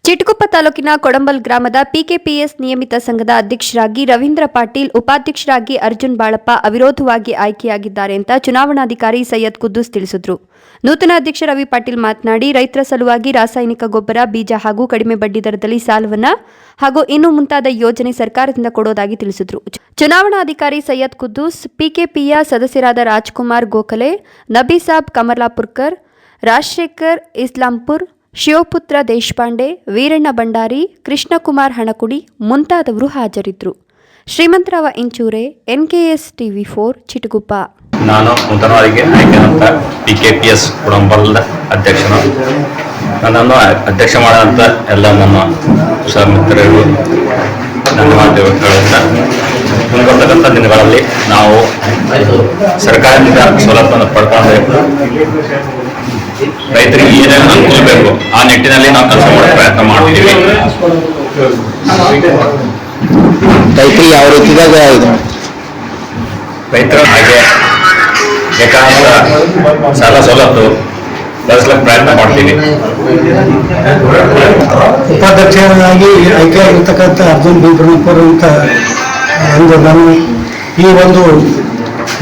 ಚಿಟಗುಪ್ಪ ತಾಲೂಕಿನ ಕೊಡಂಬಲ್ ಗ್ರಾಮದ ಪಿಕೆಪಿಎಸ್ ನಿಯಮಿತ ಸಂಘದ ಅಧ್ಯಕ್ಷರಾಗಿ ರವೀಂದ್ರ ಪಾಟೀಲ್, ಉಪಾಧ್ಯಕ್ಷರಾಗಿ ಅರ್ಜುನ್ ಬಾಳಪ್ಪ ಅವಿರೋಧವಾಗಿ ಆಯ್ಕೆಯಾಗಿದ್ದಾರೆ ಅಂತ ಚುನಾವಣಾಧಿಕಾರಿ ಸೈಯದ್ ಕುದ್ದೂಸ್ ತಿಳಿಸಿದರು. ನೂತನ ಅಧ್ಯಕ್ಷ ರವಿ ಪಾಟೀಲ್ ಮಾತನಾಡಿ, ರೈತರ ಸಲುವಾಗಿ ರಾಸಾಯನಿಕ ಗೊಬ್ಬರ, ಬೀಜ ಹಾಗೂ ಕಡಿಮೆ ಬಡ್ಡಿ ದರದಲ್ಲಿ ಸಾಲವನ್ನ ಹಾಗೂ ಇನ್ನು ಮುಂತಾದ ಯೋಜನೆ ಸರ್ಕಾರದಿಂದ ಕೊಡೋದಾಗಿ ತಿಳಿಸಿದರು. ಚುನಾವಣಾಧಿಕಾರಿ ಸೈಯದ್ ಕುದ್ದೂಸ್, ಪಿಕೆಪಿಯ ಸದಸ್ಯರಾದ ರಾಜ್ಕುಮಾರ್ ಗೋಖಲೆ, ನಬೀಸಾಬ್ ಕಮಲಾಪುರ್ಕರ್, ರಾಜಶೇಖರ್ ಇಸ್ಲಾಂಪುರ್, ಶಿವಪುತ್ರ ದೇಶಪಾಂಡೆ, ವೀರಣ್ಣ ಭಂಡಾರಿ, ಕೃಷ್ಣಕುಮಾರ್ ಹಣಕುಡಿ ಮುಂತಾದವರು ಹಾಜರಿದ್ದರು. ಶ್ರೀಮಂತರಾವ ಇಂಚೂರೆ, NKS TV4 ಚಿಟಗುಪ್ಪ. ನಾನು ನೂತನವಾಗಿ ಆಯ್ಕೆಯಾದಂಥ PKPS ಕೊಡಂಬಲ್ದ ಅಧ್ಯಕ್ಷನು. ನನ್ನನ್ನು ಅಧ್ಯಕ್ಷ ಮಾಡಿದಂಥ ಎಲ್ಲ ನನ್ನ ಮಿತ್ರರು ಧನ್ಯವಾದಗಳಿಂದ ಮುಂಬರ್ತಕ್ಕಂಥ ದಿನಗಳಲ್ಲಿ ನಾವು ಸರ್ಕಾರದಿಂದ ಸೌಲಭ್ಯವನ್ನು ಪಡ್ಕೊಂಡು ರೈತರಿಗೆ ಏನೇನು ಅನುಕೂಲ ಬೇಕು ಆ ನಿಟ್ಟಿನಲ್ಲಿ ನಾವು ಕೆಲಸ ಮಾಡೋ ಪ್ರಯತ್ನ ಮಾಡ್ತೀವಿ. ರೈತರಿಗೆ ಯಾವ ರೀತಿದಾಗ ರೈತರ ಹಾಗೆ ಬೇಕಾದ ಸಾಲ ಸವಲತ್ತು ಬಳಸಲಿಕ್ಕೆ ಪ್ರಯತ್ನ ಮಾಡ್ತೀವಿ. ಉಪಾಧ್ಯಕ್ಷರಾಗಿ ಆಯ್ಕೆಯಾಗಿರ್ತಕ್ಕಂಥ ಅರ್ಜುನ್ ಬೀಬ್ರನಪುರ ಅಂತ ನಾನು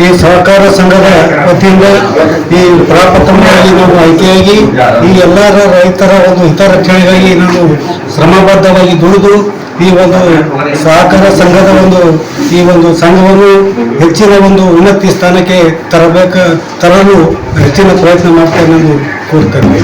ಈ ಸಹಕಾರ ಸಂಘದ ವತಿಯಿಂದ ಈ ಪ್ರಪ್ರಥಮವಾಗಿ ನಾವು ಆಯ್ಕೆಯಾಗಿ ಈ ಎಲ್ಲರ ರೈತರ ಹಿತರಕ್ಷಣೆಗಾಗಿ ನಾವು ಶ್ರಮಬದ್ಧವಾಗಿ ದುಡಿದು ಈ ಸಹಕಾರ ಸಂಘದ ಸಂಘವನ್ನು ಹೆಚ್ಚಿನ ಉನ್ನತಿ ಸ್ಥಾನಕ್ಕೆ ತರಲು ಹೆಚ್ಚಿನ ಪ್ರಯತ್ನ ಮಾಡ್ತೇನೆ ಎಂದು ಕೋರ್ತೇನೆ.